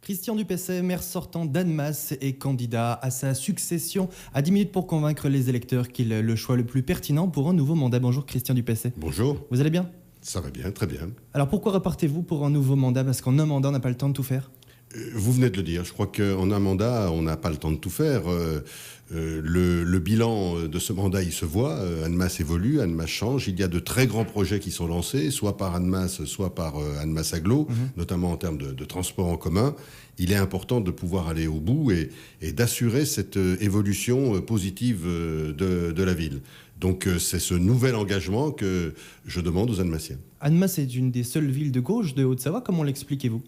Christian Dupessay, maire sortant d'Annemasse et candidat à sa succession, à 10 minutes pour convaincre les électeurs qu'il est le choix le plus pertinent pour un nouveau mandat. Bonjour Christian Dupessay. Bonjour. Vous allez bien ? Ça va bien, très bien. Alors pourquoi repartez-vous pour un nouveau mandat ? Parce qu'en un mandat, on n'a pas le temps de tout faire. Vous venez de le dire, je crois qu'en un mandat, on n'a pas le temps de tout faire. Le bilan de ce mandat, il se voit. Annemasse évolue, Annemasse change. Il y a de très grands projets qui sont lancés, soit par Annemasse, soit par Annemasse Agglo, notamment en termes de transport en commun. Il est important de pouvoir aller au bout et d'assurer cette évolution positive de la ville. Donc c'est ce nouvel engagement que je demande aux Annemassiens. Annemasse est une des seules villes de gauche de Haute-Savoie. Comment l'expliquez-vous ?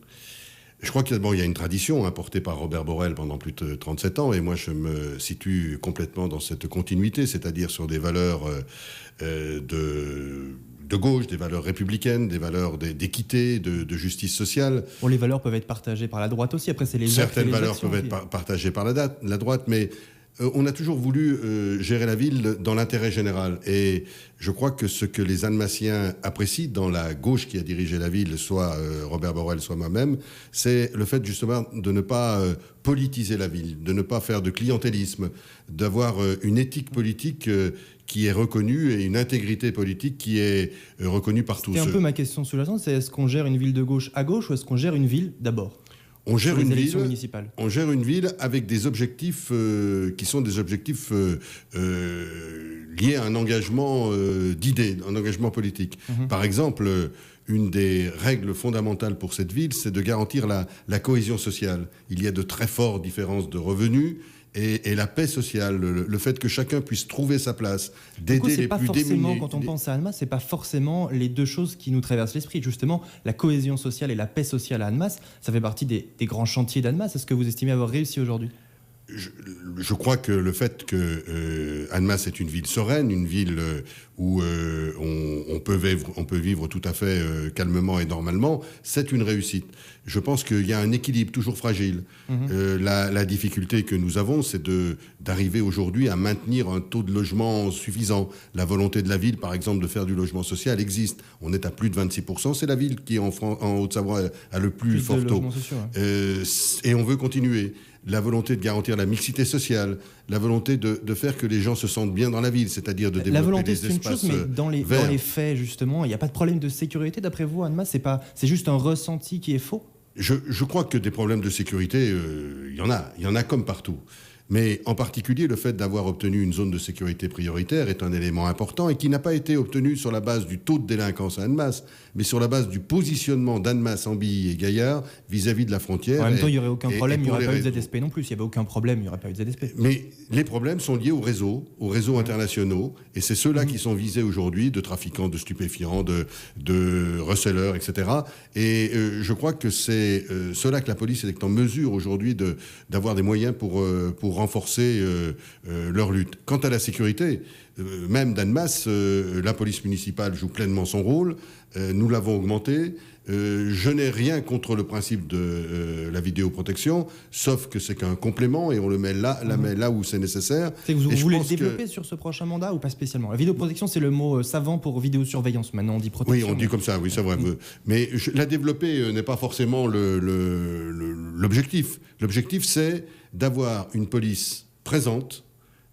Je crois qu'il y a une tradition portée par Robert Borrell pendant plus de 37 ans, et moi je me situe complètement dans cette continuité, c'est-à-dire sur des valeurs de gauche, des valeurs républicaines, des valeurs d'équité, de justice sociale. Bon, les valeurs peuvent être partagées par la droite aussi, après c'est les Certaines les valeurs actions peuvent être partagées par la droite, mais on a toujours voulu gérer la ville dans l'intérêt général. Et je crois que ce que les Annemassiens apprécient dans la gauche qui a dirigé la ville, soit Robert Borrell, soit moi-même, c'est le fait justement de ne pas politiser la ville, de ne pas faire de clientélisme, d'avoir une éthique politique qui est reconnue et une intégrité politique qui est reconnue par tous. C'est un peu ma question sous-jacente, c'est est-ce qu'on gère une ville de gauche à gauche ou est-ce qu'on gère une ville d'abord ? On gère une ville avec des objectifs qui sont des objectifs liés à un engagement d'idées, un engagement politique. Par exemple, une des règles fondamentales pour cette ville, c'est de garantir la cohésion sociale. Il y a de très fortes différences de revenus. Et la paix sociale, le fait que chacun puisse trouver sa place, d'aider les plus démunis. Quand on pense à Annemasse, c'est pas forcément les deux choses qui nous traversent l'esprit. Justement, la cohésion sociale et la paix sociale à Annemasse, ça fait partie des grands chantiers d'Annemasse. Est-ce que vous estimez avoir réussi aujourd'hui ? Je crois que le fait que Annemasse est une ville sereine, une ville où on peut vivre tout à fait calmement et normalement, c'est une réussite. Je pense qu'il y a un équilibre toujours fragile. La difficulté que nous avons, c'est d'arriver aujourd'hui à maintenir un taux de logement suffisant. La volonté de la ville, par exemple, de faire du logement social existe. On est à plus de 26%. C'est la ville qui, en Haute-Savoie, a le plus fort taux. Et on veut continuer. La volonté de garantir la mixité sociale, la volonté de faire que les gens se sentent bien dans la ville, c'est-à-dire de développer des espaces verts. La volonté, c'est une chose, mais dans les faits, justement, il n'y a pas de problème de sécurité, d'après vous, Annemasse ? C'est juste un ressenti qui est faux ? Je crois que des problèmes de sécurité, il y en a comme partout. Mais en particulier, le fait d'avoir obtenu une zone de sécurité prioritaire est un élément important et qui n'a pas été obtenu sur la base du taux de délinquance à Annemasse, mais sur la base du positionnement d'Annemasse, Ambilly et Gaillard vis-à-vis de la frontière. En même temps, il n'y aurait aucun problème, il n'y aurait pas eu de ZSP non plus. S'il n'y avait aucun problème, il n'y aurait pas eu de ZSP. Mais les problèmes sont liés aux réseaux internationaux, et c'est ceux-là qui sont visés aujourd'hui, de trafiquants de stupéfiants, de receleurs, etc. Et je crois que c'est cela que la police est en mesure aujourd'hui d'avoir des moyens pour renforcer leur lutte. Quant à la sécurité, même d'Annemasse, la police municipale joue pleinement son rôle. Nous l'avons augmenté. Je n'ai rien contre le principe de la vidéoprotection, sauf que c'est qu'un complément et on le met là où c'est nécessaire. Vous voulez le développer sur ce prochain mandat ou pas spécialement ? La vidéoprotection, c'est le mot savant pour vidéosurveillance. Maintenant, on dit protection. Oui, on dit comme ça, oui, c'est vrai. Mais la développer n'est pas forcément l'objectif. L'objectif, c'est d'avoir une police présente,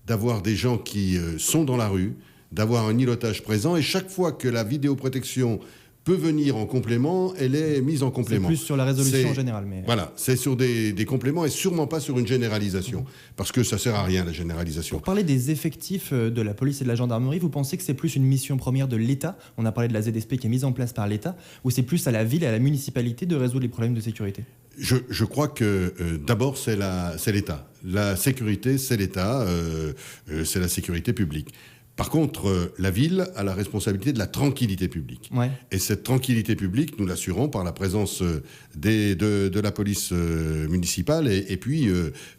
d'avoir des gens qui sont dans la rue, d'avoir un îlotage présent, et chaque fois que la vidéoprotection peut venir en complément, elle est mise en complément. C'est plus sur la résolution en général. Mais... Voilà, c'est sur des compléments et sûrement pas sur une généralisation, parce que ça sert à rien, la généralisation. Pour parler des effectifs de la police et de la gendarmerie, vous pensez que c'est plus une mission première de l'État ? On a parlé de la ZSP qui est mise en place par l'État, ou c'est plus à la ville et à la municipalité de résoudre les problèmes de sécurité ? Je crois que d'abord c'est l'État. La sécurité, c'est l'État, c'est la sécurité publique. Par contre, la ville a la responsabilité de la tranquillité publique. Ouais. Et cette tranquillité publique, nous l'assurons par la présence de la police municipale et puis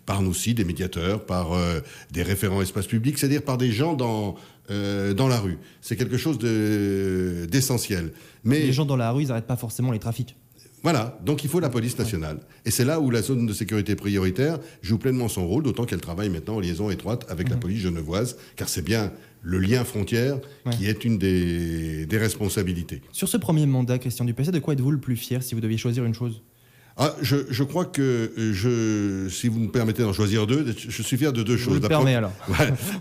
par nous aussi des médiateurs, par des référents espaces publics, c'est-à-dire par des gens dans la rue. C'est quelque chose d'essentiel. Mais les gens dans la rue, ils n'arrêtent pas forcément les trafics. Voilà, donc il faut la police nationale. Et c'est là où la zone de sécurité prioritaire joue pleinement son rôle, d'autant qu'elle travaille maintenant en liaison étroite avec la police genevoise, car c'est bien le lien frontière qui est une des responsabilités. Sur ce premier mandat, Christian Dupessay, de quoi êtes-vous le plus fier si vous deviez choisir une chose ? Je crois que, si vous me permettez d'en choisir deux, je suis fier de deux choses. Je vous le permets alors.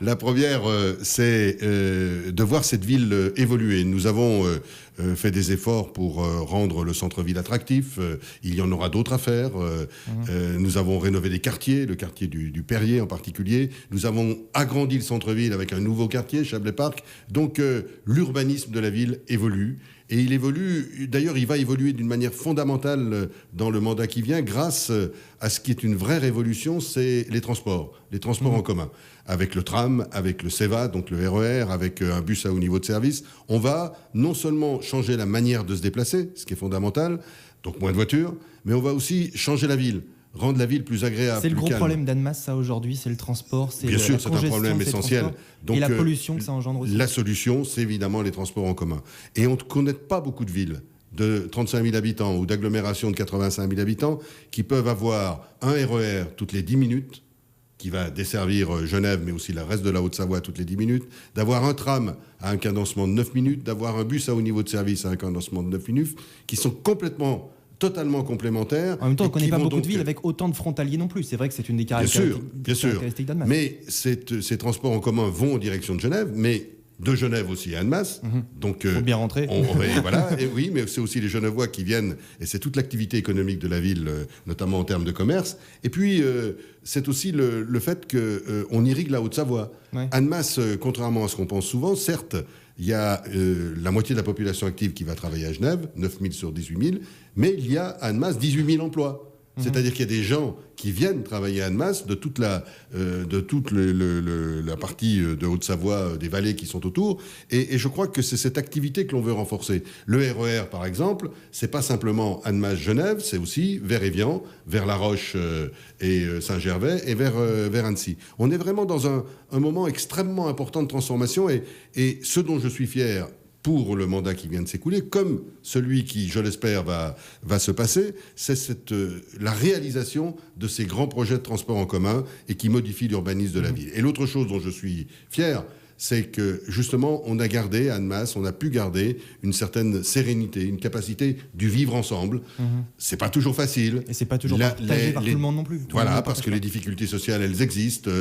La première, c'est de voir cette ville évoluer. Nous avons fait des efforts pour rendre le centre-ville attractif. Il y en aura d'autres à faire. Nous avons rénové des quartiers, le quartier du Perrier en particulier. Nous avons agrandi le centre-ville avec un nouveau quartier, Chablais-Parc. Donc l'urbanisme de la ville évolue. Et il évolue, d'ailleurs il va évoluer d'une manière fondamentale dans le mandat qui vient grâce à ce qui est une vraie révolution, c'est les transports en commun. Avec le tram, avec le CEVA, donc le RER, avec un bus à haut niveau de service, on va non seulement changer la manière de se déplacer, ce qui est fondamental, donc moins de voitures, mais on va aussi changer la ville. Rendre la ville plus agréable. C'est le gros calme. problème d'Annemasse, ça, aujourd'hui, c'est le transport. C'est Bien sûr, la c'est un problème essentiel. Donc, et la pollution que ça engendre aussi. La solution, c'est évidemment les transports en commun. Et on ne connaît pas beaucoup de villes de 35 000 habitants ou d'agglomérations de 85 000 habitants qui peuvent avoir un RER toutes les 10 minutes, qui va desservir Genève, mais aussi le reste de la Haute-Savoie toutes les 10 minutes, d'avoir un tram à un cadencement de 9 minutes, d'avoir un bus à haut niveau de service à un cadencement de 9 minutes, qui sont totalement complémentaires. En même temps, on ne connaît pas beaucoup de villes avec autant de frontaliers non plus. C'est vrai que c'est une des caractéristiques d'Annemasse. Mais ces transports en commun vont en direction de Genève, mais de Genève aussi à Annemasse. Donc, faut bien rentrer. Voilà, et oui, mais c'est aussi les Genevois qui viennent, et c'est toute l'activité économique de la ville, notamment en termes de commerce. Et puis, c'est aussi le fait qu'on irrigue la Haute-Savoie. Ouais. Annemasse, contrairement à ce qu'on pense souvent, certes, il y a la moitié de la population active qui va travailler à Genève, 9 000 sur 18 000, mais il y a à Annemasse 18 000 emplois. C'est-à-dire qu'il y a des gens qui viennent travailler à Annemasse de toute la partie de Haute-Savoie, des vallées qui sont autour. Et je crois que c'est cette activité que l'on veut renforcer. Le RER, par exemple, c'est pas simplement Annemasse-Genève, c'est aussi vers Évian, vers La Roche et Saint-Gervais et vers Annecy. On est vraiment dans un moment extrêmement important de transformation et ce dont je suis fier pour le mandat qui vient de s'écouler, comme celui qui, je l'espère, va se passer, c'est la réalisation de ces grands projets de transport en commun et qui modifient l'urbanisme de la ville. Et l'autre chose dont je suis fier, c'est que, justement, on a gardé, à Annemasse, on a pu garder une certaine sérénité, une capacité du vivre ensemble. C'est pas toujours facile. Et c'est pas toujours partagé par tout le monde non plus. Voilà, parce que les difficultés sociales, elles existent.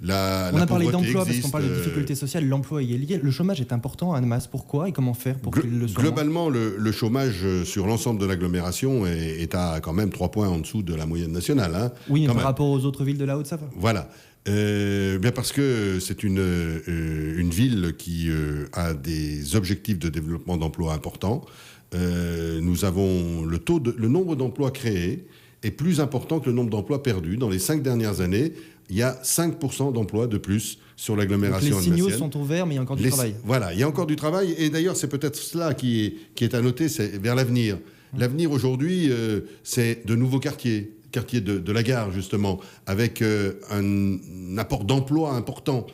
On a parlé d'emploi, parce qu'on parle de difficultés sociales, l'emploi y est lié. Le chômage est important à Annemasse. Pourquoi et comment faire pour qu'il le soit? Globalement, le chômage sur l'ensemble de l'agglomération est à quand même 3 points en dessous de la moyenne nationale. Hein, oui, mais par rapport aux autres villes de la Haute-Savoie. Voilà. Bien parce que c'est une ville qui a des objectifs de développement d'emploi importants. Nous avons le nombre d'emplois créés est plus important que le nombre d'emplois perdus. Dans les 5 dernières années, il y a 5% d'emplois de plus sur l'agglomération annemassienne. Les signaux sont ouverts, mais il y a encore du travail. Voilà, il y a encore du travail. Et d'ailleurs, c'est peut-être cela qui est à noter, c'est vers l'avenir. L'avenir aujourd'hui, c'est de nouveaux quartier de la gare, justement, avec un apport d'emploi important.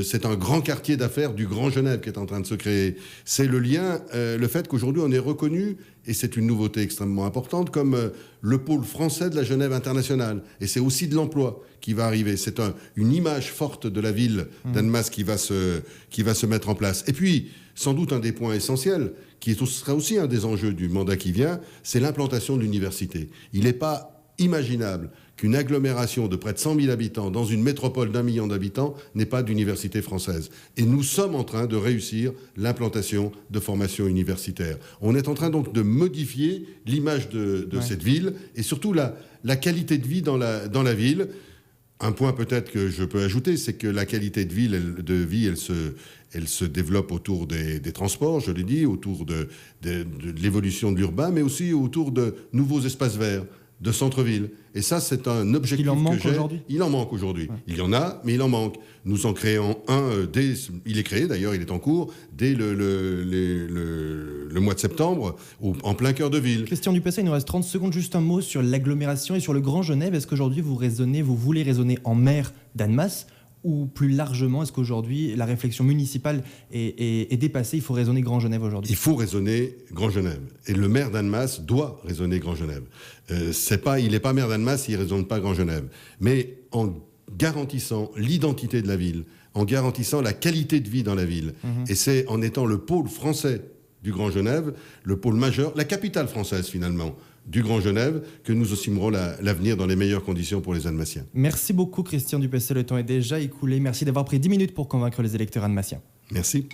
C'est un grand quartier d'affaires du Grand Genève qui est en train de se créer. C'est le lien, le fait qu'aujourd'hui on est reconnu, et c'est une nouveauté extrêmement importante, comme le pôle français de la Genève internationale. Et c'est aussi de l'emploi qui va arriver. C'est une image forte de la ville d'Annemasse qui va se mettre en place. Et puis, sans doute un des points essentiels, qui sera aussi un des enjeux du mandat qui vient, c'est l'implantation de l'université. Il n'est pas imaginable qu'une agglomération de près de 100 000 habitants dans une métropole d'1 million d'habitants n'ait pas d'université française. Et nous sommes en train de réussir l'implantation de formations universitaires. On est en train donc de modifier l'image de cette ville et surtout la qualité de vie dans la ville. Un point peut-être que je peux ajouter, c'est que la qualité de vie, elle se développe autour des transports, je l'ai dit, autour de l'évolution de l'urbain, mais aussi autour de nouveaux espaces verts, de centre-ville. Et ça, c'est un objectif que j'ai. Il en manque aujourd'hui. Ouais. Il y en a, mais il en manque. Nous en créons un il est créé, d'ailleurs, il est en cours, dès le mois de septembre, en plein cœur de ville. Christian Dupessat, il nous reste 30 secondes. Juste un mot sur l'agglomération et sur le Grand Genève. Est-ce qu'aujourd'hui, vous voulez raisonner en maire d'Annemasse, ou plus largement, est-ce qu'aujourd'hui, la réflexion municipale est dépassée? Il faut raisonner Grand Genève aujourd'hui. Il faut raisonner Grand Genève. Et le maire d'Annemasse doit raisonner Grand Genève. Il n'est pas maire d'Annemasse s'il ne raisonne pas Grand Genève. Mais en garantissant l'identité de la ville, en garantissant la qualité de vie dans la ville, et c'est en étant le pôle français du Grand Genève, le pôle majeur, la capitale française finalement du Grand Genève, que nous assumerons l'avenir dans les meilleures conditions pour les Annemassiens. Merci beaucoup Christian Dupessel, le temps est déjà écoulé. Merci d'avoir pris 10 minutes pour convaincre les électeurs annemassiens. Merci.